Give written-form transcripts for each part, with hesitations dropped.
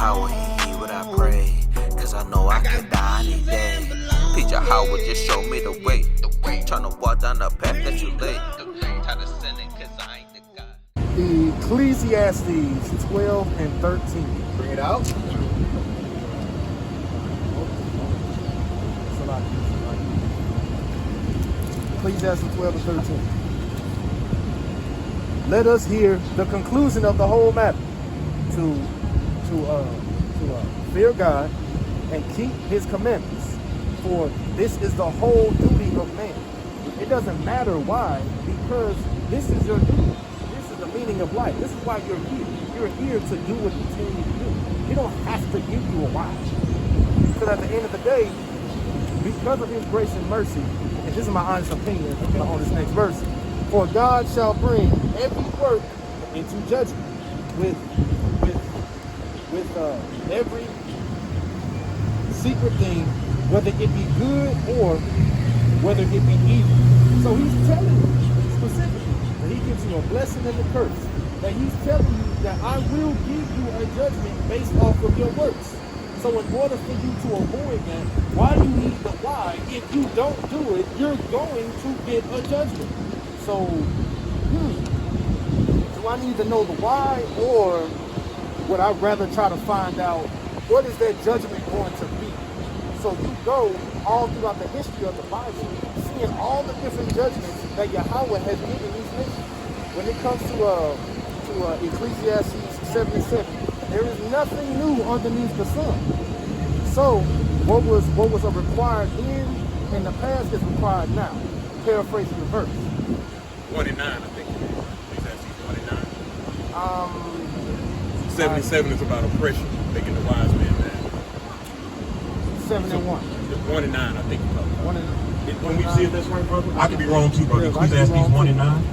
Yahawah, He hear what I pray. Cause I know I could die any day. Teach Yahawah, just show me the way. Tryna walk down the path that you laid. Tired of sinning cause I ain't the God. Ecclesiastes 12 and 13. Bring it out. Ecclesiastes 12 and 13. Let us hear the conclusion of the whole matter. To fear God and keep His commandments. For this is the whole duty of man. It doesn't matter why, because this is your duty. This is the meaning of life. This is why you're here. You're here to do what He tells you to do. He don't have to give you a why. Because at the end of the day, because of His grace and mercy, and this is my honest opinion on this next verse, for God shall bring every work into judgment with every secret thing, whether it be good or whether it be evil. So He's telling you specifically that He gives you a blessing and a curse. That He's telling you that I will give you a judgment based off of your works. So in order for you to avoid that, why do you need the why? If you don't do it, you're going to get a judgment. So, do I need to know the why, or would I rather try to find out what is that judgment going to be? So you go all throughout the history of the Bible, seeing all the different judgments that Yahawah has given these nations. When it comes to Ecclesiastes 7 and 7, there is nothing new underneath the sun. So what was a required in the past is required now. Paraphrasing the verse. 29, I think. Ecclesiastes 29. 77 is about oppression, making the wise man mad. 7 and 1. 1 and 9, I think. 1 and 9. When we see if that's right, brother? I could be wrong too, brother. Ecclesiastes 1 and 9.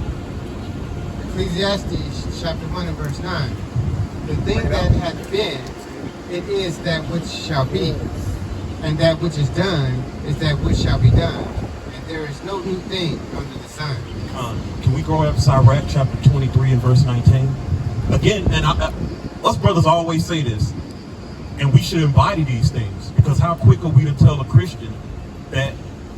Ecclesiastes chapter 1 and verse 9. The thing that hath been, it is that which shall be, and that which is done is that which shall be done. And there is no new thing under the sun. Can we go up to Sirach chapter 23 and verse 19? Again, and us brothers always say this, and we should embody these things, because how quick are we to tell a Christian that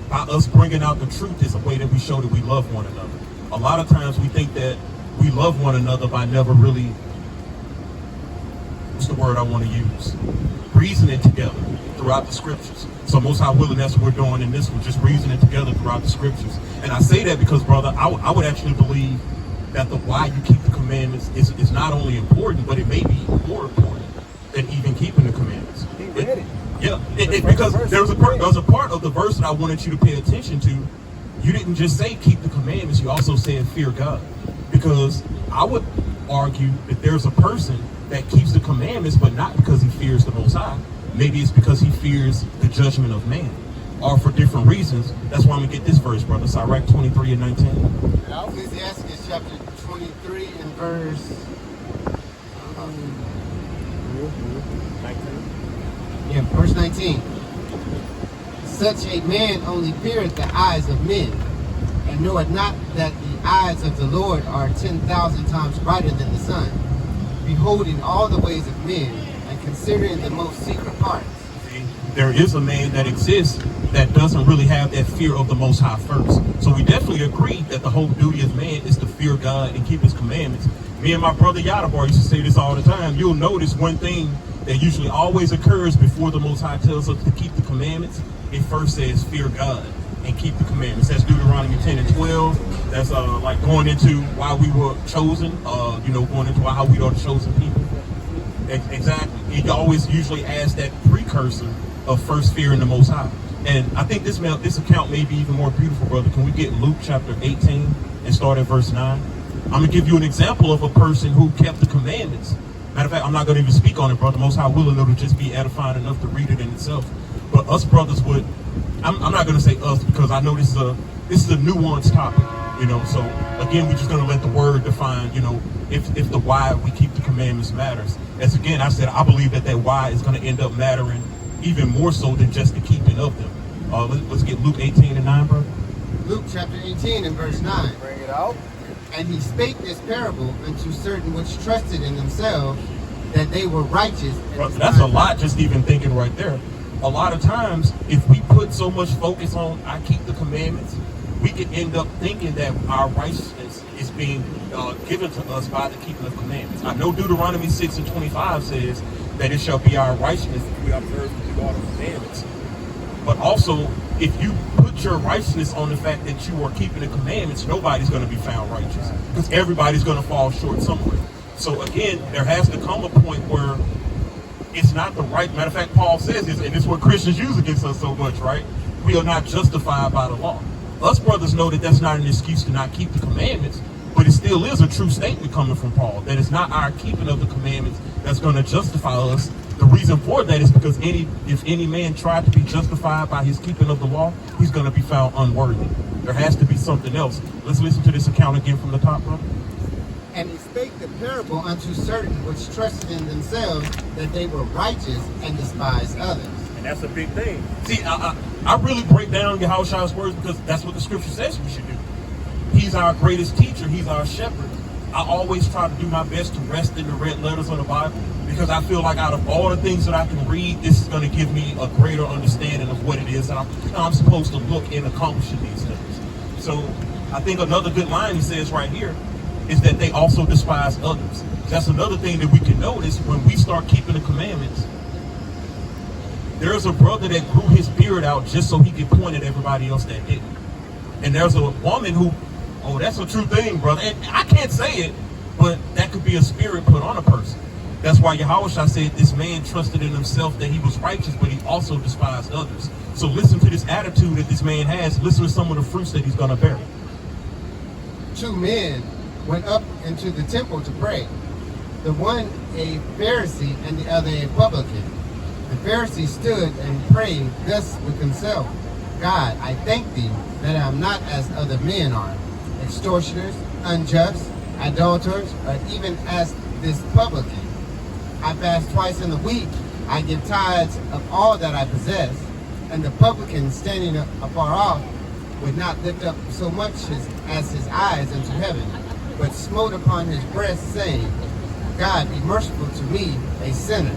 by us bringing out the truth is a way that we show that we love one another? A lot of times we think that we love one another by never really, what's the word I want to use? Reasoning together throughout the scriptures. So Most High willing, that's what we're doing in this one, just reasoning together throughout the scriptures. And I say that because, brother, I would actually believe that the why you keep the commandments is not only important, but it may be more important than even keeping the commandments. Because there's a part of the verse that I wanted you to pay attention to. You didn't just say keep the commandments, you also said fear God. Because I would argue that there's a person that keeps the commandments, but not because he fears the Most High. Maybe it's because he fears the judgment of man, or for different reasons. That's why I'm going to get this verse, brother. Sirach 23 and 19. Ecclesiastes chapter 23 and verse 19. Yeah, verse 19. Such a man only feareth the eyes of men, and knoweth not that the eyes of the Lord are 10,000 times brighter than the sun, beholding all the ways of men, and considering the most secret parts. See, there is a man that exists that doesn't really have that fear of the Most High first. So we definitely agree that the whole duty of man is to fear God and keep His commandments. Me and my brother Yahawah used to say this all the time. You'll notice one thing that usually always occurs before the Most High tells us to keep the commandments. It first says fear God and keep the commandments. That's Deuteronomy 10 and 12. That's like going into why we were chosen, going into how we are the chosen people. Exactly. He always usually adds that precursor of first fearing the Most High. And I think this account may be even more beautiful, brother. Can we get Luke chapter 18 and start at verse 9? I'm going to give you an example of a person who kept the commandments. Matter of fact, I'm not going to even speak on it, brother. Most High willing, it'll just be edifying enough to read it in itself. But us brothers would, I'm not going to say us, because I know this is a nuanced topic, So again, we're just going to let the word define, if the why we keep the commandments matters. As again, I said, I believe that why is going to end up mattering even more so than just the keeping of them. Let's get Luke 18 and 9, brother. Luke chapter 18 and verse 9. Bring it out. And he spake this parable unto certain which trusted in themselves that they were righteous. That's a lot, just even thinking right there. A lot of times, if we put so much focus on I keep the commandments, we could end up thinking that our righteousness is being given to us by the keeping of commandments. I know Deuteronomy 6:25 says that it shall be our righteousness if we observe and keep all the commandments. But also, if you put your righteousness on the fact that you are keeping the commandments, nobody's going to be found righteous, because everybody's going to fall short somewhere. So again, there has to come a point where it's not the right. Matter of fact, Paul says this, and it's what Christians use against us so much, right? We are not justified by the law. Us brothers know that that's not an excuse to not keep the commandments, but it still is a true statement coming from Paul, that it's not our keeping of the commandments that's going to justify us. The reason for that is because if any man tried to be justified by his keeping of the law, he's going to be found unworthy. There has to be something else. Let's listen to this account again from the top, brother. And he spake the parable unto certain which trusted in themselves that they were righteous and despised others. And that's a big thing. See, I really break down Yahawah's words because that's what the scripture says we should do. He's our greatest teacher. He's our shepherd. I always try to do my best to rest in the red letters of the Bible, because I feel like out of all the things that I can read, this is going to give me a greater understanding of what it is that I'm supposed to look in accomplishing these things. So I think another good line he says right here is that they also despise others. That's another thing that we can notice when we start keeping the commandments. There's a brother that grew his beard out just so he could point at everybody else that didn't. And there's a woman who, oh, that's a true thing, brother. And I can't say it, but that could be a spirit put on a person. That's why Yahawah said this man trusted in himself that he was righteous, but he also despised others. So listen to this attitude that this man has. Listen to some of the fruits that he's going to bear. 2 men went up into the temple to pray, the one a Pharisee and the other a publican. The Pharisee stood and prayed thus with himself, God, I thank thee that I am not as other men are, extortioners, unjust, idolaters, or even as this publican. I fast twice in the week, I give tithes of all that I possess. And the publican, standing afar off, would not lift up so much as his eyes unto heaven, but smote upon his breast, saying, God, be merciful to me, a sinner.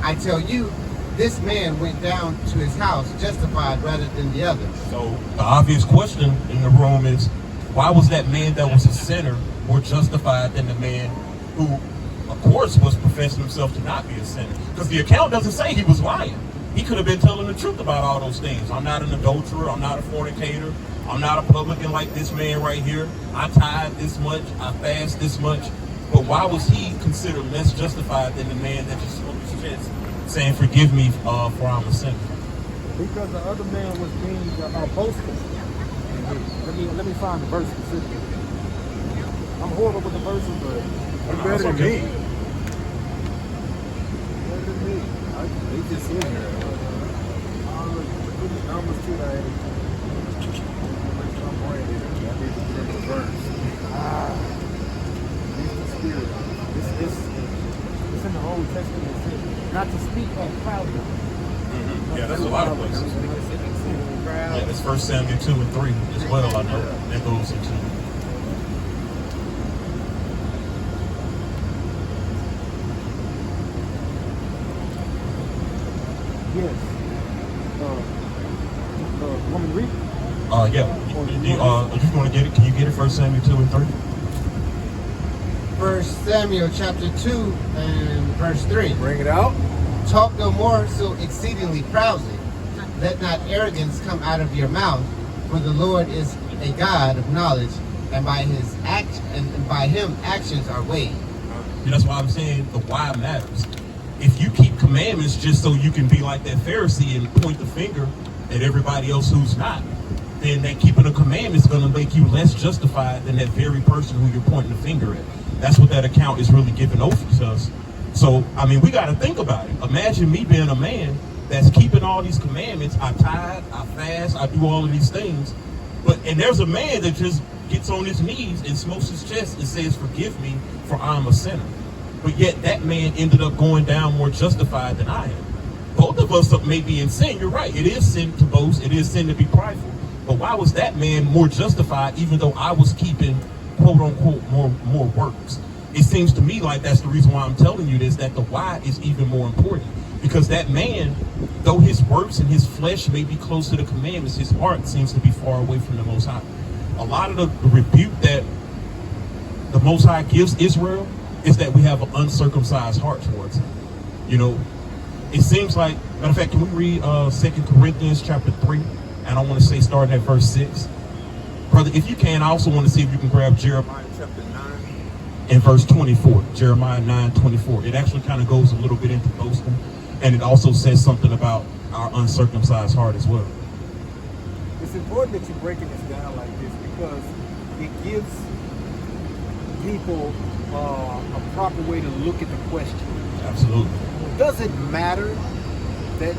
I tell you, this man went down to his house justified rather than the other. So the obvious question in the room is, why was that man that was a sinner more justified than the man who, of course, was professing himself to not be a sinner? Because the account doesn't say he was lying. He could have been telling the truth about all those things. I'm not an adulterer. I'm not a fornicator. I'm not a publican like this man right here. I tithe this much. I fast this much. But why was he considered less justified than the man that just spoke his chest, saying, forgive me for I'm a sinner? Because the other man was being boastful. Let me find the verse specifically. I'm horrible with the verses, but you're better than me. Better than me. They just in here. Numbers 2 to 8. I'm right here. I need to get the verse. Spirit. It's in the Old Testament. Not to speak of proudly. Yeah, that's a lot of places. Yeah, that's 1 Samuel 2 and 3 as well, I know. That goes into. Yes. Want me to read? Yeah. If you want to get it, can you get it? 1 Samuel 2 and 3. 1 Samuel chapter 2 and verse 3. Bring it out. Talk no more so exceedingly proudly. Let not arrogance come out of your mouth, for the Lord is a God of knowledge, and by his and by him actions are weighed. Yeah, that's why I'm saying the why matters. If you keep commandments just so you can be like that Pharisee and point the finger at everybody else who's not, then that keeping the commandments is going to make you less justified than that very person who you're pointing the finger at. That's what that account is really giving over to us. So, I mean, we got to think about it. Imagine me being a man that's keeping all these commandments. I tithe, I fast, I do all of these things. And there's a man that just gets on his knees and smokes his chest and says, forgive me, for I'm a sinner. But yet that man ended up going down more justified than I am. Both of us may be in sin. You're right. It is sin to boast. It is sin to be prideful. But why was that man more justified even though I was keeping, quote unquote, more works? it seems to me like that's the reason why I'm telling you this, that the why is even more important. Because that man, though his works and his flesh may be close to the commandments, his heart seems to be far away from the Most High. A lot of the rebuke that the Most High gives Israel is that we have an uncircumcised heart towards him. You know, it seems like, matter of fact, can we read 2 Corinthians chapter 3? And I want to say starting at verse 6. Brother, if you can, I also want to see if you can grab Jeremiah chapter 9 and verse 24. Jeremiah 9:24. It actually kind of goes a little bit into boasting, and it also says something about our uncircumcised heart as well. It's important that you're breaking this down like this because it gives people a proper way to look at the question. Absolutely. Does it matter that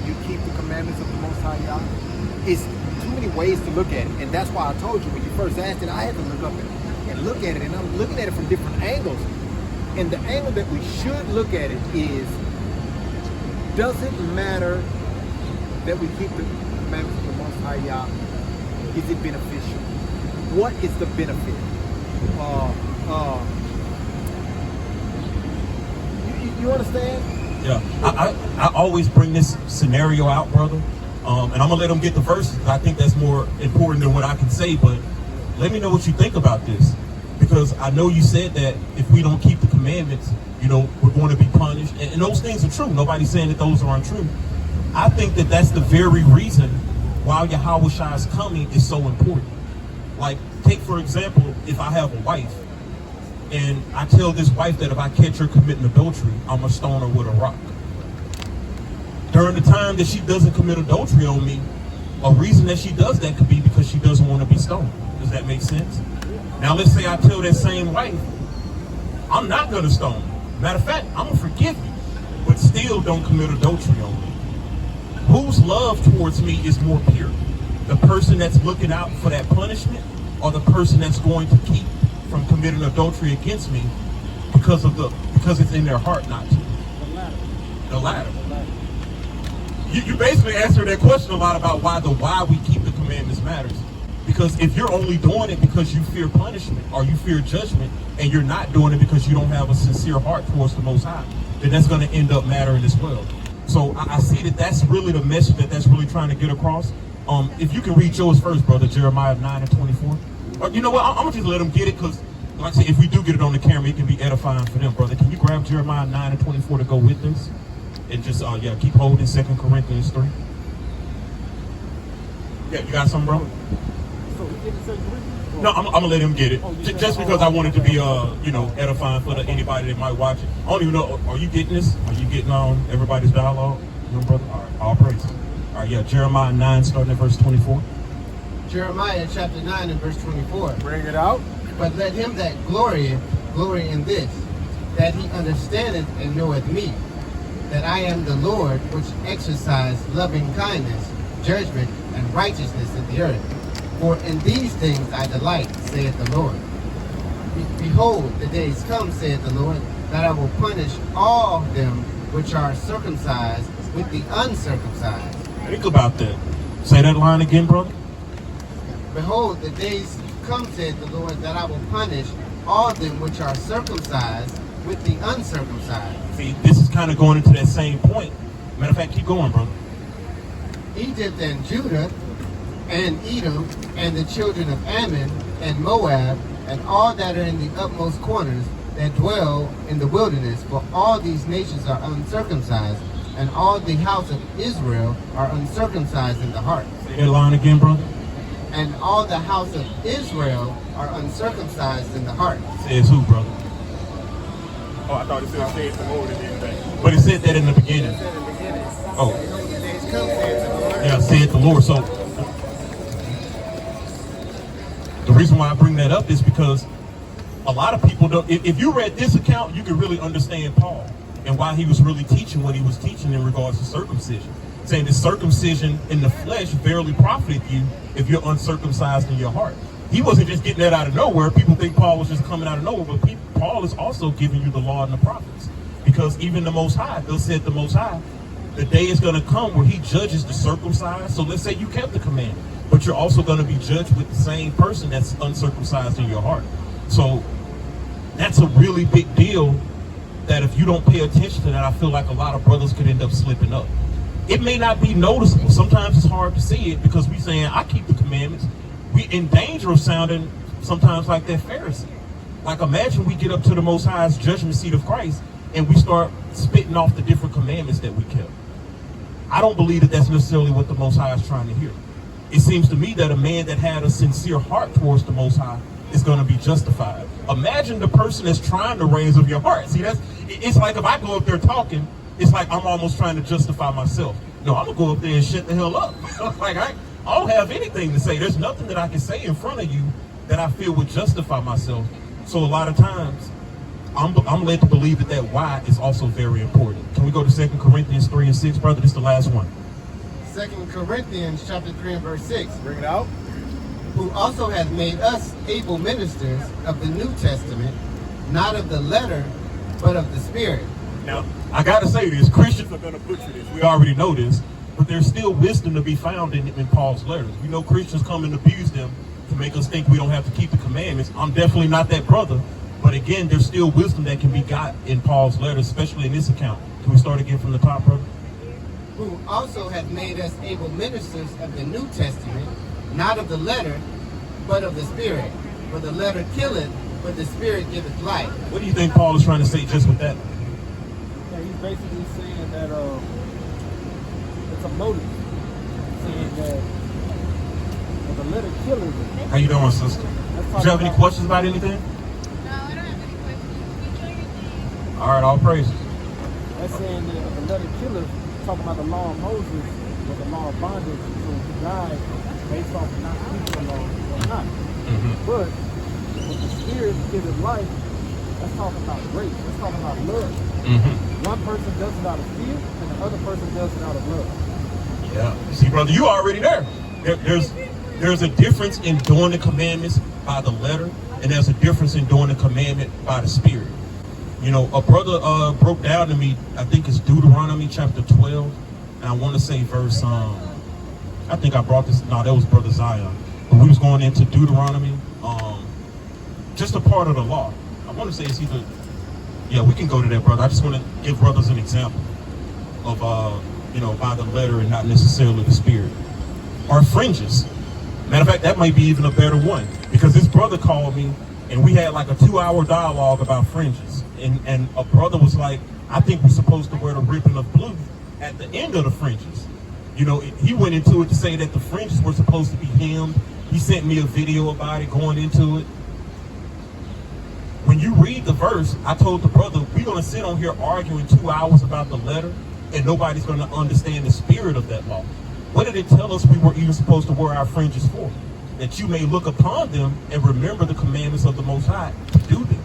you keep the commandments of the Most High Yahawah? It's too many ways to look at it, and that's why I told you when you first asked it, I had to look up and look at it, and I'm looking at it from different angles. And the angle that we should look at it is, does it matter that we keep the commandments of the Most High Yahawah? Is it beneficial? What is the benefit? You understand? Yeah, I always bring this scenario out, brother, and I'm gonna let them get the verses. I think that's more important than what I can say, but let me know what you think about this, because I know you said that if we don't keep the commandments, you know, we're going to be punished, and those things are true. Nobody's saying that those are untrue. I think that that's the very reason why Yahawah's coming is so important. Like, take for example, if I have a wife, and I tell this wife that if I catch her committing adultery, I'm going to stone her with a rock. During the time that she doesn't commit adultery on me, a reason that she does that could be because she doesn't want to be stoned. Does that make sense? Now, let's say I tell that same wife, I'm not going to stone you. Matter of fact, I'm going to forgive you, but still don't commit adultery on me. Whose love towards me is more pure? The person that's looking out for that punishment, or the person that's going to keep from committing adultery against me because it's in their heart not to? The latter. You basically answered that question a lot about why we keep the commandments matters. Because if you're only doing it because you fear punishment or you fear judgment, and you're not doing it because you don't have a sincere heart towards the Most High, then that's going to end up mattering as well. So I see that that's really the message that's really trying to get across. If you can read yours first, brother, Jeremiah 9:24. Or you know what? I'm gonna just let them get it, because, like I said, if we do get it on the camera, it can be edifying for them, brother. Can you grab Jeremiah 9:24 to go with this, and just keep holding 2 Corinthians 3. Yeah, you got something, bro? No, I'm gonna let him get it, just because I want it to be edifying for anybody that might watch it. I don't even know. Are you getting this? Are you getting everybody's dialogue? You know, brother. All right, all praise. All right, yeah, Jeremiah 9, starting at verse 24. Jeremiah chapter 9 and verse 24. Bring it out. But let him that glorieth glory in this, that he understandeth and knoweth me, that I am the Lord which exercise loving kindness, judgment, and righteousness in the earth. For in these things I delight, saith the Lord. Behold, the days come, saith the Lord, that I will punish all them which are circumcised with the uncircumcised. Think about that. Say that line again, brother. Behold, the days come, saith the Lord, that I will punish all them which are circumcised with the uncircumcised. See, this is kind of going into that same point. Matter of fact, keep going, brother. Egypt and Judah and Edom and the children of Ammon and Moab and all that are in the utmost corners that dwell in the wilderness, for all these nations are uncircumcised, and all the house of Israel are uncircumcised in the heart. Say that line again, brother. And all the house of Israel are uncircumcised in the heart. Says who, brother? Oh, I thought it said say it the Lord and anything. But it said that in the beginning. Oh. Yeah, said the Lord. So the reason why I bring that up is because a lot of people don't. If you read this account, you can really understand Paul and why he was really teaching what he was teaching in regards to circumcision. Saying that circumcision in the flesh barely profited you if you're uncircumcised in your heart. He wasn't just getting that out of nowhere. People think Paul was just coming out of nowhere, but Paul is also giving you the law and the prophets. Because even the Most High, thus said the Most High, the day is going to come where he judges the circumcised. So let's say you kept the commandment, but you're also going to be judged with the same person that's uncircumcised in your heart. So that's a really big deal that if you don't pay attention to that, I feel like a lot of brothers could end up slipping up. It may not be noticeable. Sometimes it's hard to see it because we saying, I keep the commandments. We in danger of sounding sometimes like that Pharisee. Like imagine we get up to the Most High's judgment seat of Christ and we start spitting off the different commandments that we kept. I don't believe that that's necessarily what the Most High is trying to hear. It seems to me that a man that had a sincere heart towards the Most High is going to be justified. Imagine the person that's trying to raise up your heart. See, it's like if I go up there talking, it's like I'm almost trying to justify myself. No, I'm going to go up there and shut the hell up. Like I don't have anything to say. There's nothing that I can say in front of you that I feel would justify myself. So a lot of times, I'm led to believe that why is also very important. Can we go to 2 Corinthians 3 and 6, brother? This is the last one. 2 Corinthians chapter 3 and verse 6. Bring it out. Who also hath made us able ministers of the New Testament, not of the letter, but of the Spirit. Now, I got to say this. Christians are going to butcher this. We already know this. But there's still wisdom to be found in Paul's letters. We know Christians come and abuse them to make us think we don't have to keep the commandments. I'm definitely not that brother. But again, there's still wisdom that can be got in Paul's letters, especially in this account. Can we start again from the top, brother? Who also hath made us able ministers of the New Testament, not of the letter, but of the Spirit. For the letter killeth, but the Spirit giveth life. What do you think Paul is trying to say just with that? Yeah, he's basically saying that it's a motive. Saying that the letter killeth. How you doing, sister? Do you have any questions about anything? All right, all praises. That's saying that the letter killer, talking about the law of Moses, was the law of bondage, so he died based off of not keeping the law or not. But with the Spirit giving life, that's talking about grace. That's talking about love. One person does it out of fear, and the other person does it out of love. Yeah. See, brother, you already there. There's a difference in doing the commandments by the letter, and there's a difference in doing the commandment by the Spirit. You know, a brother broke down to me, I think it's Deuteronomy chapter 12, and I want to say verse, I think I brought this, no, that was Brother Zion. But we was going into Deuteronomy, just a part of the law. I want to say it's either, yeah, we can go to that, brother. I just want to give brothers an example of, you know, by the letter and not necessarily the Spirit. Or fringes. Matter of fact, that might be even a better one, because this brother called me, and we had like a 2-hour dialogue about fringes. And a brother was like, I think we're supposed to wear the ribbon of blue at the end of the fringes. You know, he went into it to say that the fringes were supposed to be hemmed. He sent me a video about it, going into it. When you read the verse, I told the brother, we're going to sit on here arguing 2 hours about the letter, and nobody's going to understand the spirit of that law. What did it tell us we were even supposed to wear our fringes for? That you may look upon them and remember the commandments of the Most High to do them.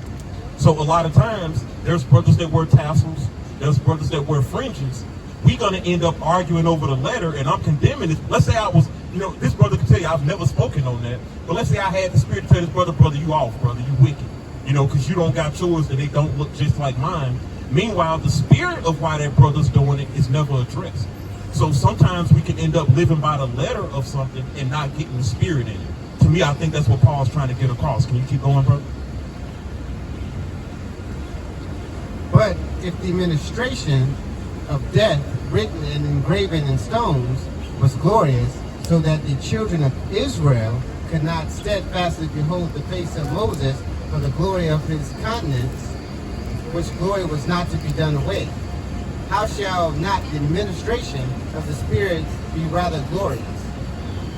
So a lot of times, there's brothers that wear tassels, there's brothers that wear fringes. We're going to end up arguing over the letter, and I'm condemning it. Let's say I was, you know, this brother can tell you I've never spoken on that, but let's say I had the Spirit to tell this brother, you off, brother, you wicked. You know, because you don't got yours and they don't look just like mine. Meanwhile, the spirit of why that brother's doing it is never addressed. So sometimes we can end up living by the letter of something and not getting the spirit in it. To me, I think that's what Paul's trying to get across. Can you keep going, brother? But if the ministration of death, written and engraven in stones, was glorious, so that the children of Israel could not steadfastly behold the face of Moses for the glory of his countenance, which glory was not to be done away, how shall not the ministration of the Spirit be rather glorious?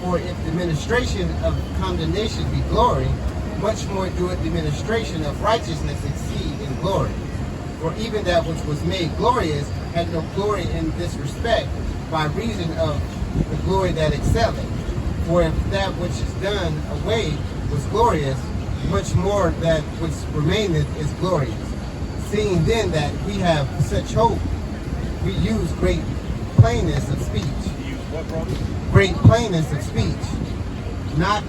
For if the ministration of condemnation be glory, much more doeth the ministration of righteousness exceed in glory. For even that which was made glorious had no glory in this respect, by reason of the glory that excelleth. For if that which is done away was glorious, much more that which remaineth is glorious. Seeing then that we have such hope, we use great plainness of speech. Great plainness of speech. Not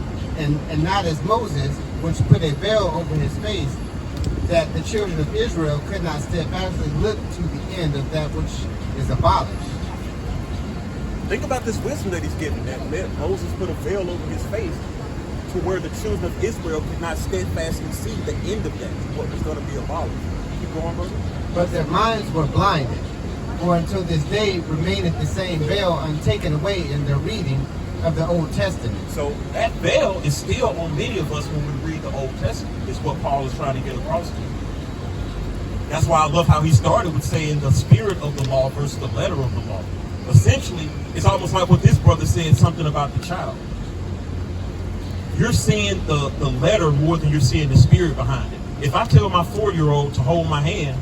as Moses, which put a veil over his face, that the children of Israel could not steadfastly look to the end of that which is abolished. Think about this wisdom that he's giving. That Moses put a veil over his face to where the children of Israel could not steadfastly see the end of that, what was going to be abolished. Keep going, brother. But their minds were blinded, for until this day remaineth the same veil untaken away in their reading of the Old Testament. So that veil is still on many of us when we read the Old Testament, is what Paul is trying to get across to you. That's why I love how he started with saying the spirit of the law versus the letter of the law. Essentially, it's almost like what this brother said, something about the child. You're seeing the letter more than you're seeing the spirit behind it. If I tell my 4-year-old to hold my hand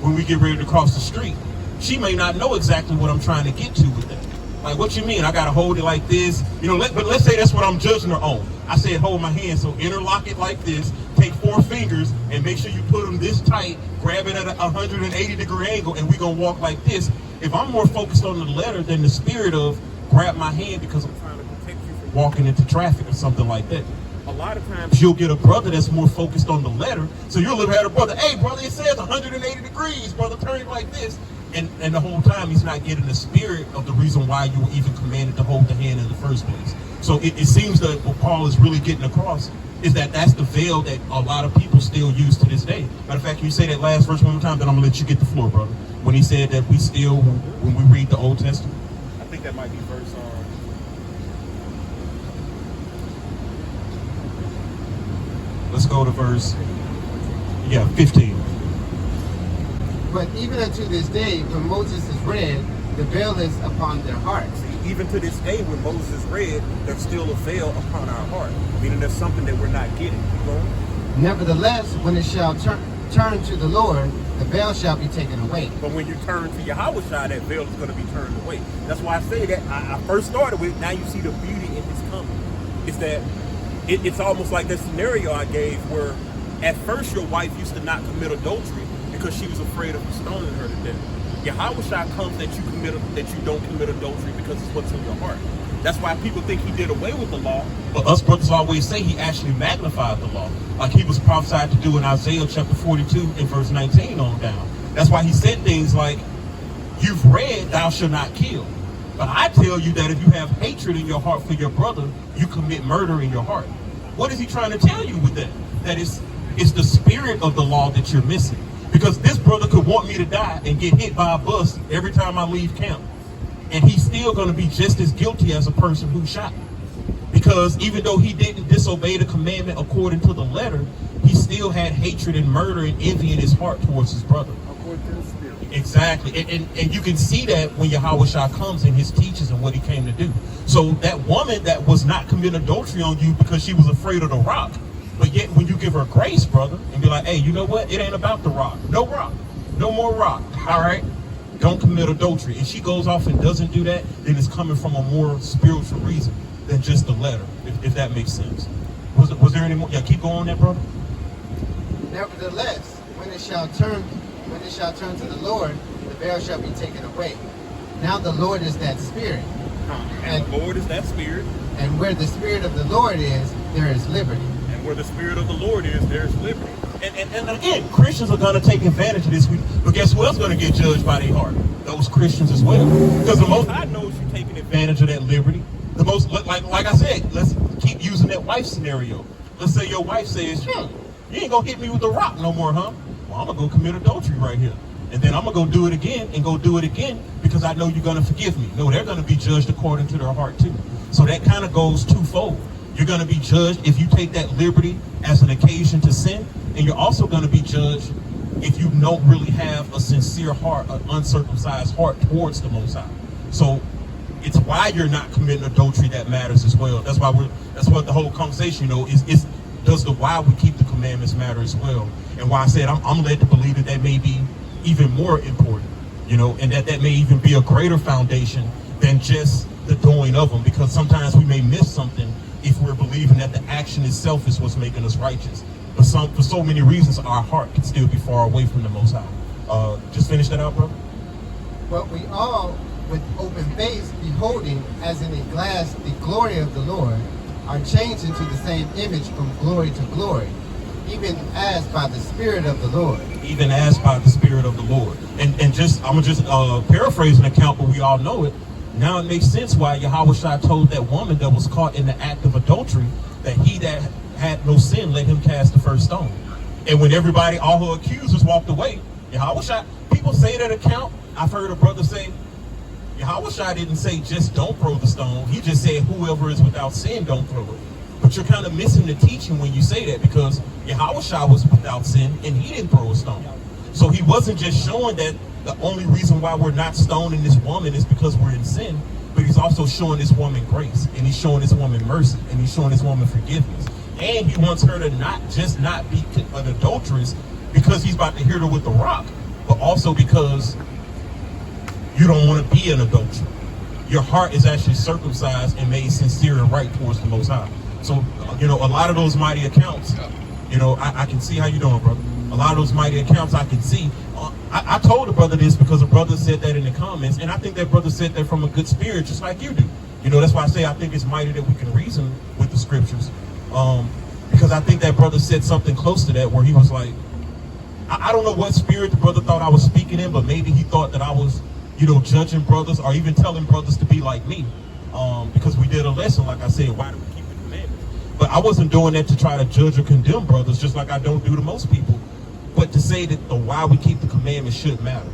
when we get ready to cross the street, she may not know exactly what I'm trying to get to with that. Like, what you mean? I gotta hold it like this? You know, but let's say that's what I'm judging her on. I said hold my hand, so interlock it like this, take 4 fingers, and make sure you put them this tight, grab it at a 180-degree angle, and we're gonna walk like this. If I'm more focused on the letter than the spirit of grab my hand because I'm trying to protect you from walking into traffic or something like that. A lot of times you'll get a brother that's more focused on the letter, so you'll look at a brother, hey brother, it says 180 degrees, brother, turn it like this. And the whole time he's not getting the spirit of the reason why you were even commanded to hold the hand in the first place. So it seems that what Paul is really getting across is that that's the veil that a lot of people still use to this day. Matter of fact, can you say that last verse one more time, then I'm going to let you get the floor, brother. When he said that we still, when we read the Old Testament. I think that might be verse let's go to verse 15. But even unto this day, when Moses is read, the veil is upon their hearts. See, even to this day, when Moses is read, there's still a veil upon our heart. Meaning there's something that we're not getting. Keep going. Nevertheless, when it shall turn to the Lord, the veil shall be taken away. But when you turn to Yahawah, that veil is going to be turned away. That's why I say that I first started with, now you see the beauty in his coming. It's that it's almost like that scenario I gave where at first your wife used to not commit adultery because she was afraid of stoning her to death. Yahawah comes that you don't commit adultery because it's what's in your heart. That's why people think he did away with the law. But us brothers always say he actually magnified the law, like he was prophesied to do in Isaiah chapter 42 and verse 19 on down. That's why he said things like, you've read, thou shalt not kill. But I tell you that if you have hatred in your heart for your brother, you commit murder in your heart. What is he trying to tell you with that? That it's the spirit of the law that you're missing. Because this brother could want me to die and get hit by a bus every time I leave camp. And he's still going to be just as guilty as a person who shot me. Because even though he didn't disobey the commandment according to the letter, he still had hatred and murder and envy in his heart towards his brother. According to the spirit. Exactly. And you can see that when Yahawah comes in his teachings and what he came to do. So that woman that was not committing adultery on you because she was afraid of the rock, but yet when you give her grace, brother, and be like, hey, you know what? It ain't about the rock. No rock. No more rock. All right? Don't commit adultery. And she goes off and doesn't do that, then it's coming from a more spiritual reason than just the letter, if that makes sense. Was there any more? Yeah, keep going there, brother. Nevertheless, when it shall turn to the Lord, the veil shall be taken away. Now the Lord is that spirit. And the Lord is that spirit. And where the spirit of the Lord is, there is liberty. And where the spirit of the Lord is, there's liberty. And again, Christians are going to take advantage of this. But guess who else is going to get judged by their heart? Those Christians as well. Because the Most High knows you're taking advantage of that liberty. The most, like I said, let's keep using that wife scenario. Let's say your wife says, you ain't going to hit me with a rock no more, huh? Well, I'm going to go commit adultery right here. And then I'm going to go do it again and go do it again because I know you're going to forgive me. No, they're going to be judged according to their heart too. So that kind of goes twofold. You're going to be judged if you take that liberty as an occasion to sin, and you're also going to be judged if you don't really have a sincere heart, an uncircumcised heart towards the Most High. So it's why you're not committing adultery that matters as well. That's what the whole conversation, is does the why we keep the commandments matter as well. And why I said I'm led to believe that may be even more important, and that may even be a greater foundation than just the doing of them, because sometimes we may miss something if we're believing that the action itself is what's making us righteous. But for so many reasons, our heart can still be far away from the Most High. Just finish that out, brother. But we all, with open face, beholding as in a glass the glory of the Lord, are changed into the same image from glory to glory, even as by the Spirit of the Lord. Even as by the Spirit of the Lord. And I'm just paraphrase an account, but we all know it. Now it makes sense why Yahawah told that woman that was caught in the act of adultery that he that had no sin, let him cast the first stone. And when everybody, all her accusers walked away, Yahawah, people say that account. I've heard a brother say, Yahawah didn't say just don't throw the stone. He just said whoever is without sin, don't throw it. But you're kind of missing the teaching when you say that, because Yahawah was without sin and he didn't throw a stone. So he wasn't just showing that the only reason why we're not stoning this woman is because we're in sin, but he's also showing this woman grace, and he's showing this woman mercy, and he's showing this woman forgiveness. And he wants her to not be an adulteress because he's about to hit her with the rock, but also because you don't want to be an adulterer. Your heart is actually circumcised and made sincere and right towards the Most High. So, a lot of those mighty accounts, I can see how you're doing, brother. A lot of those mighty accounts I can see. I told a brother this because a brother said that in the comments, and I think that brother said that from a good spirit, just like you do. That's why I say I think it's mighty that we can reason with the scriptures. Because I think that brother said something close to that, where he was like, I don't know what spirit the brother thought I was speaking in, but maybe he thought that I was, judging brothers or even telling brothers to be like me. Because we did a lesson, like I said, why do we keep the commandments? But I wasn't doing that to try to judge or condemn brothers, just like I don't do to most people. But to say that the why we keep the commandments should matter.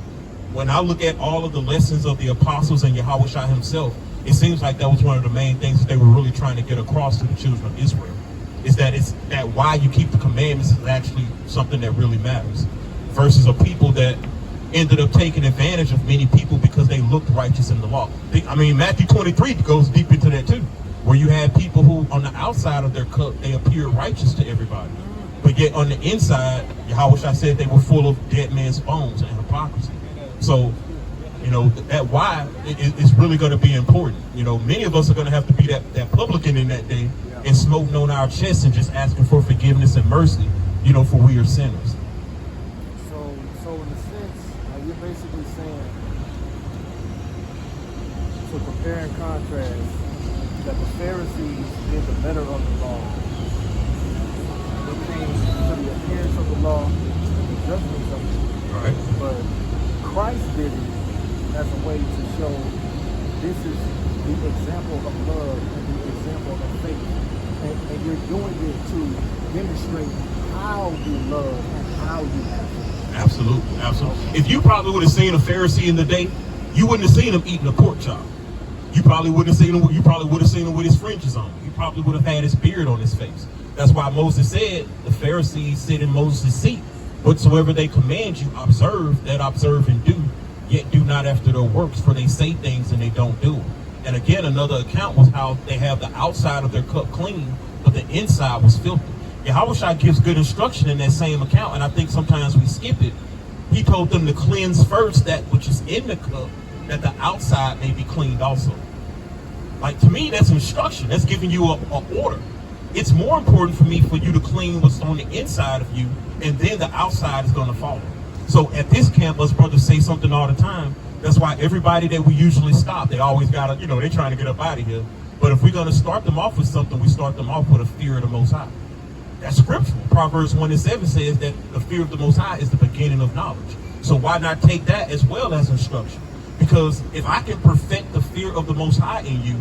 When I look at all of the lessons of the apostles and Yahawah himself, it seems like that was one of the main things that they were really trying to get across to the children of Israel. Is that it's that why you keep the commandments is actually something that really matters. Versus a people that ended up taking advantage of many people because they looked righteous in the law. Matthew 23 goes deep into that too, where you had people who on the outside of their cup, they appeared righteous to everybody. But yet on the inside, Yahawah said they were full of dead men's bones and hypocrisy. So, that why is really going to be important. Many of us are going to have to be that publican in that day and smoking on our chests and just asking for forgiveness and mercy, for we are sinners. So in a sense, you're basically saying, to compare and contrast, that the Pharisees did the better of the law. They came to the appearance of the law and the judgments of it. Right. But Christ did it as a way to show this is the example of love and the example of faith. And you're doing it to demonstrate how you love and how you have faith. Absolutely. If you probably would have seen a Pharisee in the day, you wouldn't have seen him eating a pork chop. You probably would have seen him with his fringes on. You probably would have had his beard on his face. That's why Moses said the Pharisees sit in Moses' seat. Whatsoever they command you, observe and do, yet do not after their works, for they say things and they don't do them. And again, another account was how they have the outside of their cup clean, but the inside was filthy. Yahawah gives good instruction in that same account, and I think sometimes we skip it. He told them to cleanse first that which is in the cup, that the outside may be cleaned also. Like, to me, that's instruction. That's giving you a order. It's more important for me for you to clean what's on the inside of you, and then the outside is going to follow. So at this camp, us brothers say something all the time. That's why everybody that we usually stop, they always got to, they're trying to get up out of here. But if we're going to start them off with something, we start them off with a fear of the Most High. That's scriptural. Proverbs 1:7 says that the fear of the Most High is the beginning of knowledge. So why not take that as well as instruction? Because if I can perfect the fear of the Most High in you,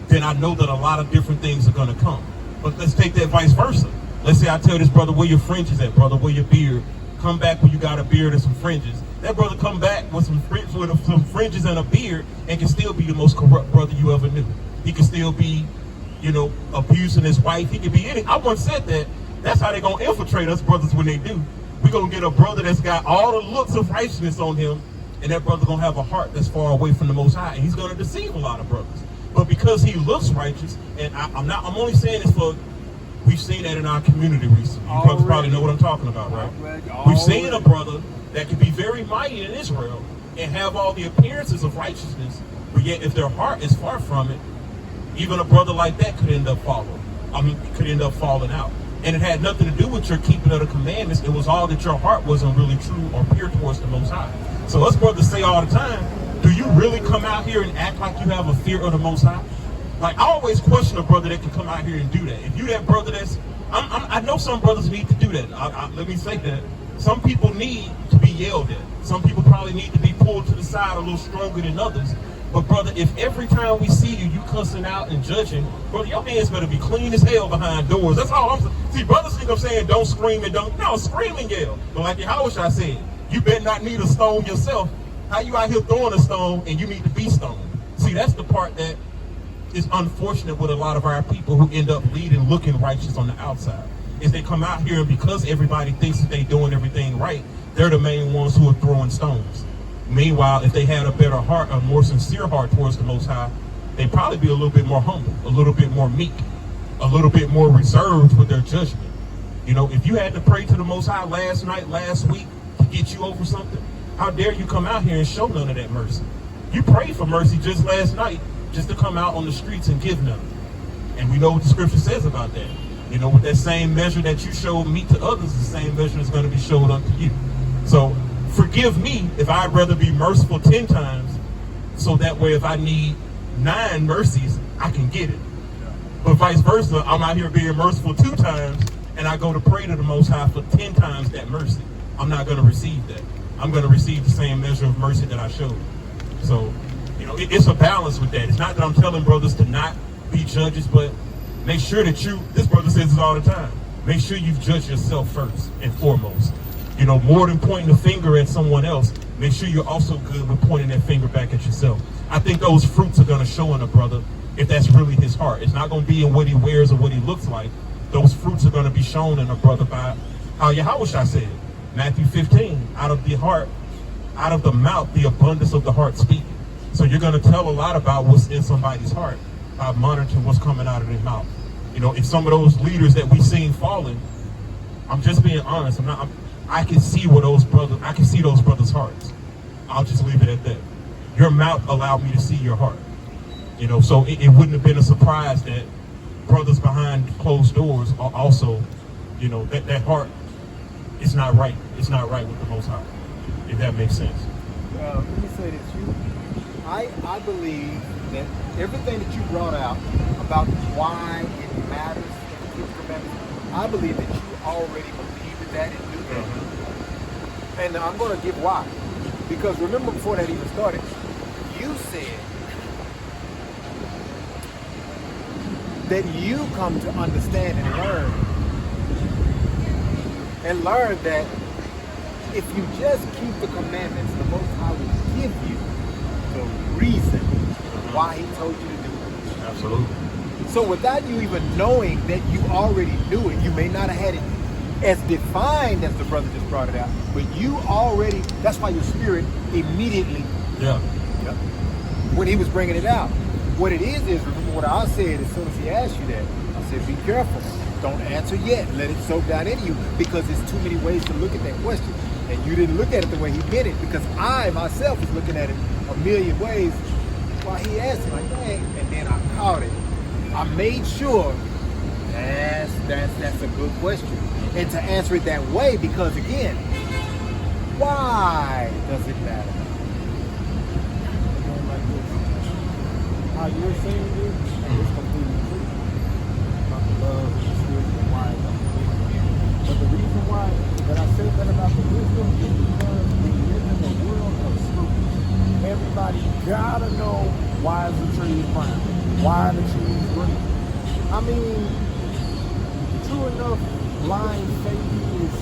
then I know that a lot of different things are going to come. But let's take that vice versa. Let's say I tell this brother, where your fringes at, brother, where your beard? Come back when you got a beard and some fringes. That brother come back with some fringes and a beard and can still be the most corrupt brother you ever knew. He can still be, abusing his wife. He can be anything. I once said that. That's how they're going to infiltrate us brothers when they do. We're going to get a brother that's got all the looks of righteousness on him, and that brother going to have a heart that's far away from the Most High, and he's going to deceive a lot of brothers. But because he looks righteous, and I'm only saying this for, we've seen that in our community recently. You brothers probably know what I'm talking about, right? We've seen a brother that can be very mighty in Israel and have all the appearances of righteousness, but yet if their heart is far from it, even a brother like that could end up falling out. And it had nothing to do with your keeping of the commandments. It was all that your heart wasn't really true or pure towards the Most High. So us brothers say all the time, do you really come out here and act like you have a fear of the Most High? Like, I always question a brother that can come out here and do that. If you that brother that's, I know some brothers need to do that. Let me say that. Some people need to be yelled at. Some people probably need to be pulled to the side a little stronger than others. But brother, if every time we see you, you cussing out and judging, brother, your hands better be clean as hell behind doors. That's all I'm saying. See, brothers think I'm saying don't scream and don't. No, scream and yell. But like Yahawah said, you better not need a stone yourself. How you out here throwing a stone and you need to be stoned? See, that's the part that is unfortunate with a lot of our people who end up leading, looking righteous on the outside. Is they come out here and because everybody thinks that they doing everything right, they're the main ones who are throwing stones. Meanwhile, if they had a better heart, a more sincere heart towards the Most High, they'd probably be a little bit more humble, a little bit more meek, a little bit more reserved with their judgment. You know, if you had to pray to the Most High last night, last week, to get you over something, how dare you come out here and show none of that mercy? You prayed for mercy just last night, just to come out on the streets and give none. And we know what the scripture says about that. You know, with that same measure that you showed me to others, the same measure is going to be showed unto you. So forgive me if I'd rather be merciful 10 times, so that way if I need 9 mercies, I can get it. But vice versa, I'm out here being merciful 2 times, and I go to pray to the Most High for 10 times that mercy. I'm not going to receive that. I'm going to receive the same measure of mercy that I showed. So, you know, it's a balance with that. It's not that I'm telling brothers to not be judges, but make sure that this brother says this all the time, make sure you've judged yourself first and foremost. You know, more than pointing the finger at someone else, make sure you're also good with pointing that finger back at yourself. I think those fruits are going to show in a brother if that's really his heart. It's not going to be in what he wears or what he looks like. Those fruits are going to be shown in a brother by how Yahawah said, Matthew 15, out of the heart, out of the mouth, the abundance of the heart speaking. So you're going to tell a lot about what's in somebody's heart by monitoring what's coming out of their mouth. You know, if some of those leaders that we've seen falling, I'm just being honest. I can see those brothers' hearts. I'll just leave it at that. Your mouth allowed me to see your heart. You know, so it wouldn't have been a surprise that brothers behind closed doors are also, you know, that heart is not right. It's not right with the Most High, if that makes sense. Let me say this. I believe that everything that you brought out about why it matters in the 10 commandments, I believe that you already believe in that and do that. And I'm going to give why. Because remember, before that even started, you said that you come to understand and learn that if you just keep the commandments, the Most High will give you the reason why He told you to do it. Absolutely. So without you even knowing that you already knew it, you may not have had it as defined as the brother just brought it out, but you already, that's why your spirit immediately, when he was bringing it out. What it is remember what I said as soon as he asked you that, I said, be careful. Don't answer yet. Let it soak down into you, because there's too many ways to look at that question. And you didn't look at it the way he meant it, because I myself was looking at it a million ways while he asked it, like, dang, and then I caught it. I made sure that's a good question. And to answer it that way, because again, why does it matter? Again, like this. How you're saying it is completely true. About the love, the spirit, and why it's unbelievable. But the reason why that I said that about the wisdom is because we live in a world of scrutiny. Everybody gotta know why is the tree brown, why the tree is green. I mean, true enough, blind faith is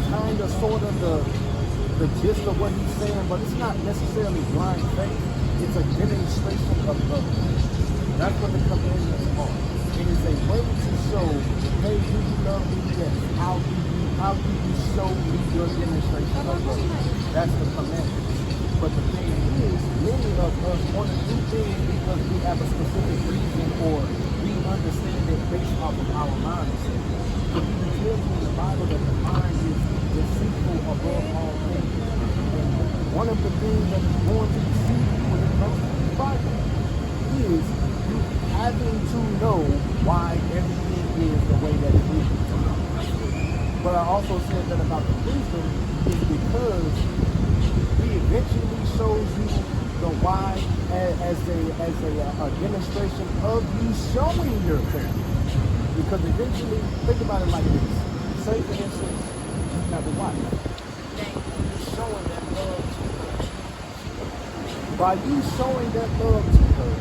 kind of sort of the gist of what he's saying, but it's not necessarily blind faith. It's a demonstration of love. That's what the commandments are. It is a way to show, hey, do you love me? Yes. How do you show me your demonstration of love? That's the commandment. But the thing is, many of us want to do things because we have a specific reason, or we understand it based off of our mindset. But you can tell me in the Bible that the mind is deceitful above all things. And one of the things that is going to deceive you when it comes to the Bible is you having to know why everything is the way that it is. But I also said that about the wisdom is because He eventually shows you the why as a demonstration of you showing your faith. Because eventually, think about it like this. Say, for instance, you have a wife. You're showing that love to her. by you showing that love to her,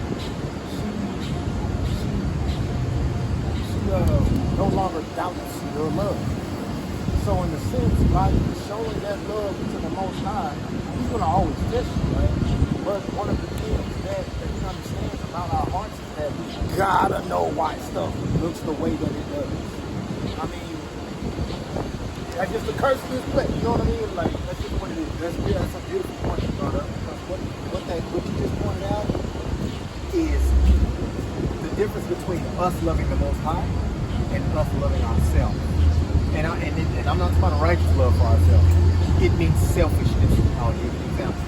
she no longer doubts your love. So in a sense, by you showing that love to the Most High, He's going to always test you, right? But one of the things that He understands about our hearts is that we gotta know why stuff looks the way that it does. I mean, that's just the curse of this place, you know what I mean? Like, that's just what it is. That's a beautiful point you brought up, because what you just pointed out is the difference between us loving the Most High and us loving ourselves. And I'm not talking about righteous love for ourselves. It means selfishness. I'll give you an example.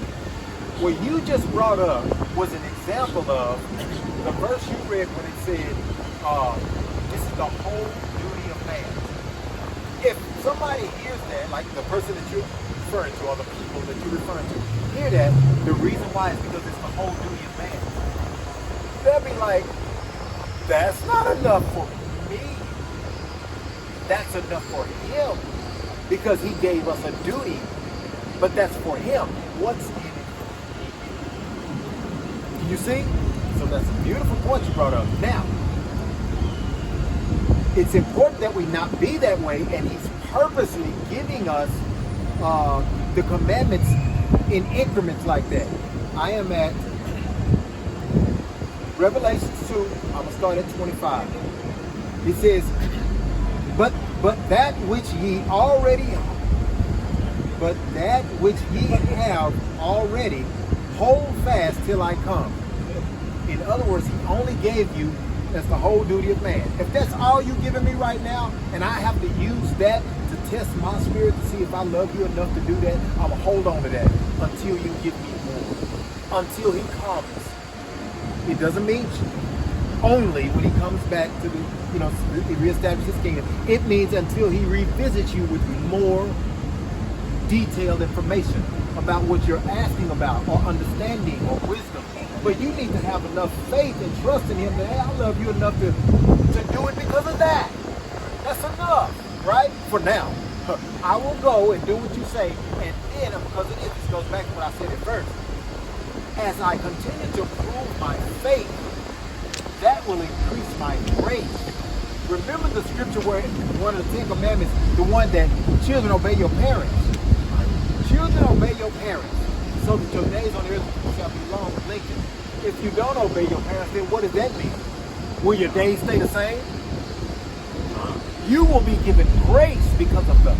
What you just brought up was an example of the verse you read when it said, this is the whole duty of man. If somebody hears that, like the person that you're referring to or the people that you're referring to, hear that, the reason why is because it's the whole duty of man. They'll be like, that's not enough for me. That's enough for Him, because He gave us a duty, but that's for Him. What's in it? You see? So that's a beautiful point you brought up. Now, it's important that we not be that way, and He's purposely giving us the commandments in increments like that. I am at Revelation 2, I'm going to start at 25. It says, But that which ye have already, hold fast till I come. In other words, He only gave you, that's the whole duty of man. If that's all you're giving me right now, and I have to use that to test my spirit to see if I love you enough to do that, I'm going to hold on to that until you give me more. Until He comes. It doesn't mean only when He comes back to the, reestablish His kingdom. It means until He revisits you with more detailed information about what you're asking about, or understanding, or wisdom. But you need to have enough faith and trust in Him that, hey, I love you enough to do it because of that. That's enough, right? For now. I will go and do what you say, and then, because of this goes back to what I said at first. As I continue to prove my faith, that will increase my grace. Remember the scripture where one of the 10 Commandments, the one that children obey your parents. Children obey your parents, so that your days on the earth shall be long and lengthened. If you don't obey your parents, then what does that mean? Will your days stay the same? You will be given grace because of the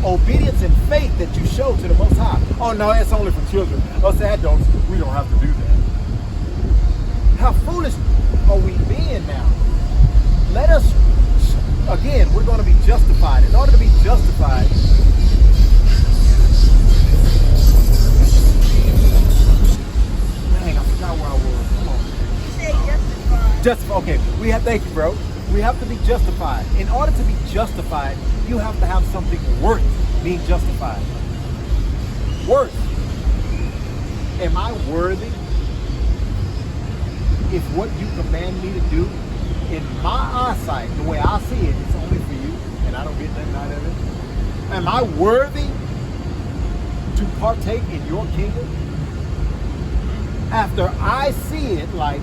obedience and faith that you show to the Most High. Oh no, it's only for children. Us adults, we don't have to do that. How foolish are we being now? Let us, again, we're going to be justified. In order to be justified, dang, I forgot where I was. Come on. You said justified. Justified. Okay, thank you, bro. We have to be justified. In order to be justified, you have to have something worth being justified. Worth. Am I worthy? If what you command me to do, in my eyesight, the way I see it, it's only for you, and I don't get nothing out of it. Am I worthy to partake in your kingdom? After I see it like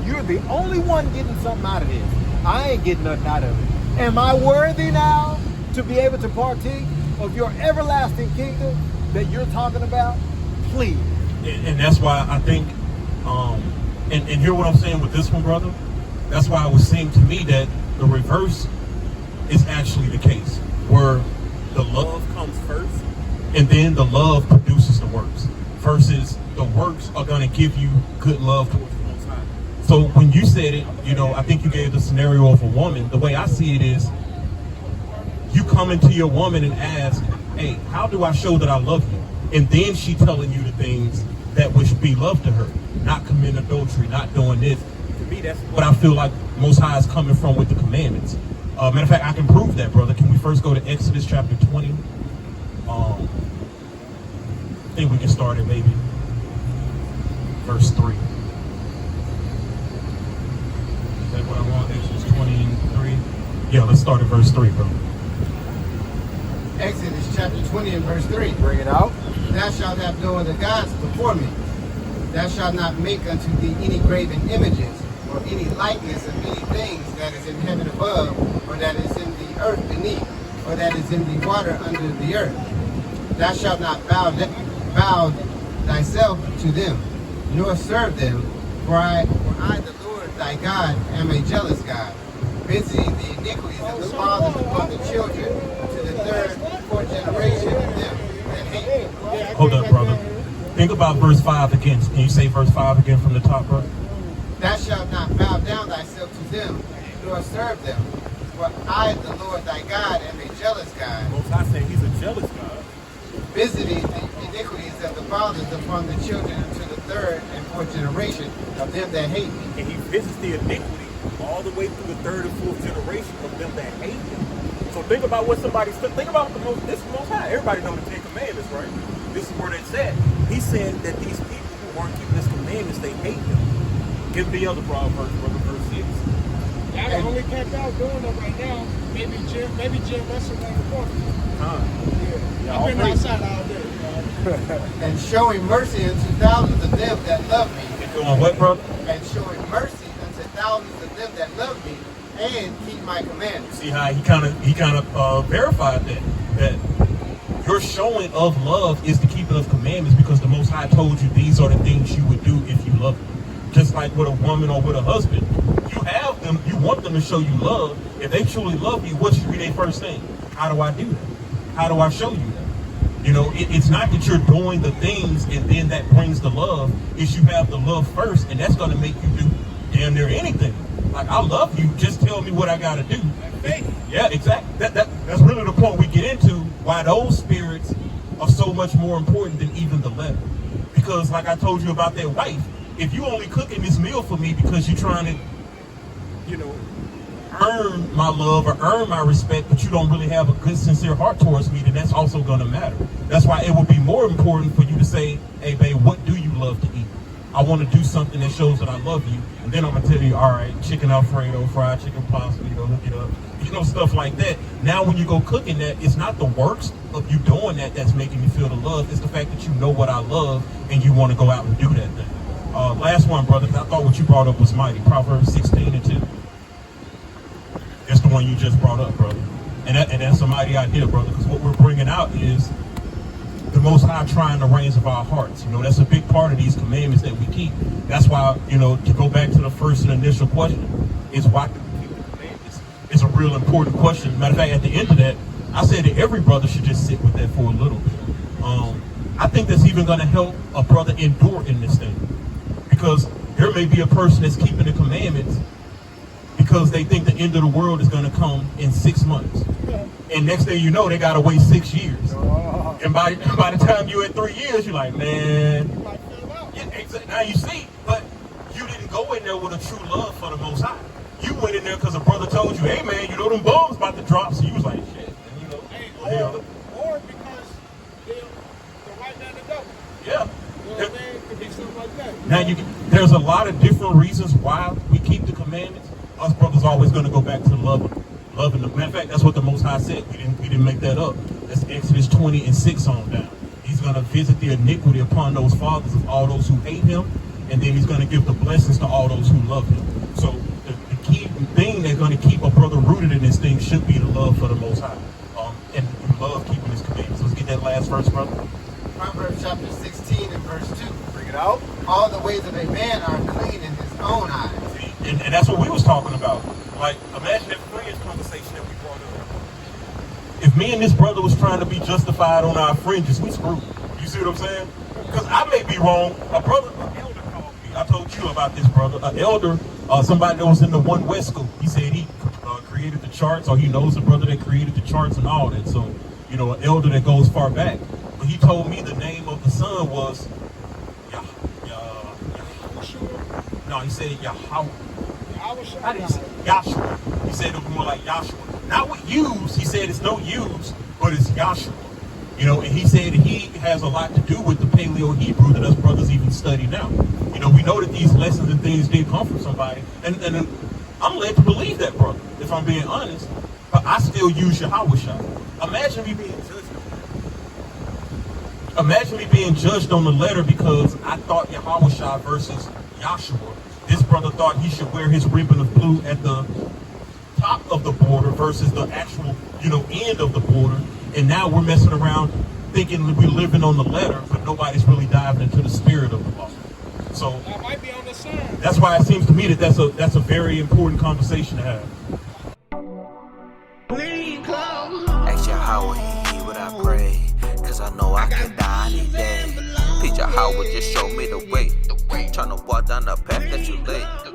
you're the only one getting something out of this, I ain't getting nothing out of it. Am I worthy now to be able to partake of your everlasting kingdom that you're talking about? Please. And that's why I think, and hear what I'm saying with this one, brother. That's why it would seem to me that the reverse is actually the case, where the love comes first, and then the love produces the works, versus the works are going to give you good love towards the Most High. So when you said it, I think you gave the scenario of a woman. The way I see it is, you come into your woman and ask, hey, how do I show that I love you? And then she telling you the things that would be love to her, not committing adultery, not doing this. To me, that's what I feel like Most High is coming from with the commandments. Matter of fact, I can prove that, brother. Can we first go to Exodus chapter 20? I think we can start at maybe verse 3. Is that what I want? Exodus 23? Yeah, let's start at verse 3, bro. Exodus chapter 20 and verse 3. Bring it out. Thou shalt have no other gods before me. Thou shalt not make unto thee any graven images, or any likeness of any things that is in heaven above, or that is in the earth beneath, or that is in the water under the earth. Thou shalt not bow thyself to them, nor serve them, for I, the Lord thy God, am a jealous God, visiting the iniquities of the fathers upon the children to the third, fourth generation of them that hate me. Hold up, brother. Think about verse 5 again. Can you say verse 5 again from the top, brother? Thou shalt not bow down thyself to them, nor serve them. For I, the Lord thy God, am a jealous God. Most High said he's a jealous God. Visiting the iniquities of the fathers upon the children unto the third and fourth generation of them that hate me. And he visits the iniquity all the way through the third and fourth generation of them that hate him. So think about what somebody said. Think about this is Most High. Everybody knows the 10 Commandments, right? This is where they said. He said that these people who aren't keeping his commandments, they hate him. Give the other proverb, brother, verse 6. Y'all the only camp out doing it right now. Maybe Jim Russell on the court. Yeah. I've been outside all day. And showing mercy unto thousands of them that love me. You doing what, brother? And showing mercy unto thousands of them that love me and keep my commandments. See how he kind of verified that your showing of love is the keeping of commandments, because the Most High told you these are the things you would do if you love them. Just like with a woman or with a husband, you have them, you want them to show you love. If they truly love you, what should be their first thing? How do I do that? How do I show you that? You know, it's not that you're doing the things and then that brings the love. It's you have the love first, and that's going to make you do damn near anything. Like, I love you, just tell me what I got to do. Yeah, exactly. That's really the point we get into, why those spirits are so much more important than even the letter. Because like I told you about that wife, if you only cooking this meal for me because you're trying to, you know, earn my love or earn my respect, but you don't really have a good, sincere heart towards me, then that's also going to matter. That's why it would be more important for you to say, hey, babe, what do you love to eat? I want to do something that shows that I love you. And then I'm going to tell you, all right, chicken Alfredo, fried chicken pasta, hook it up, stuff like that. Now, when you go cooking that, it's not the works of you doing that that's making me feel the love. It's the fact that you know what I love and you want to go out and do that thing. Last one, brother, I thought what you brought up was mighty. Proverbs 16:2. That's the one you just brought up, brother. And that's a mighty idea, brother, because what we're bringing out is the Most High trying the reins of our hearts. You know, that's a big part of these commandments that we keep. That's why, you know, to go back to the first and initial question, is why do we keep the commandments? It's a real important question. Matter of fact, at the end of that, I said that every brother should just sit with that for a little bit. I think that's even going to help a brother endure in this thing. Because there may be a person that's keeping the commandments because they think the end of the world is going to come in 6 months. And next thing you know, they got to wait 6 years. And by the time you're at 3 years, you're like, man. Yeah, exactly. Now you see, but you didn't go in there with a true love for the Most High. You went in there because a brother told you, hey, man, you know them bombs about to drop. So you was like, shit. And, you know, hey, or because they're the right man to go. Yeah. You know what I mean? Could be something like that. Now, there's a lot of different reasons why we keep the commandments. Us brothers always going to go back to loving them. Matter of fact, that's what the Most High said. We didn't make that up. That's Exodus 20:6 on down. He's going to visit the iniquity upon those fathers of all those who hate him, and then he's going to give the blessings to all those who love him. So the key thing that's going to keep a brother rooted in this thing should be the love for the Most High, and love keeping his commandments. Let's get that last verse, brother. Proverbs chapter 16 and verse 2. Bring it out. All the ways of a man are clean in his own eyes. And that's what we was talking about. Like, imagine that friends conversation that we brought up. If me and this brother was trying to be justified on our fringes, we screwed. You see what I'm saying? Because I may be wrong. An elder called me. I told you about this brother. An elder, somebody that was in the One West school. He said he created the charts, or he knows the brother that created the charts and all that. So, you know, an elder that goes far back. But he told me the name of the son was No, he said Yahawah. How did he say Yahshua? He said it was more like Yahshua. Not with U's. He said it's no U's, but it's Yahshua. You know, and he said he has a lot to do with the Paleo Hebrew that us brothers even study now. You know, we know that these lessons and things did come from somebody, and I'm led to believe that, brother, if I'm being honest. But I still use Yahawah. Imagine me being judged. Imagine me being judged on the letter because I thought Yahawah versus Joshua. This brother thought he should wear his ribbon of blue at the top of the border versus the actual, end of the border. And now we're messing around thinking we're living on the letter, but nobody's really diving into the spirit of the law. So I might be on the side. that's why it seems to me that that's a very important conversation to have. Ask Yahawah, he hear what I pray, cause I know I could die any day. Teach Yahawah, just show me the way. Tryna walk down the path that you laid.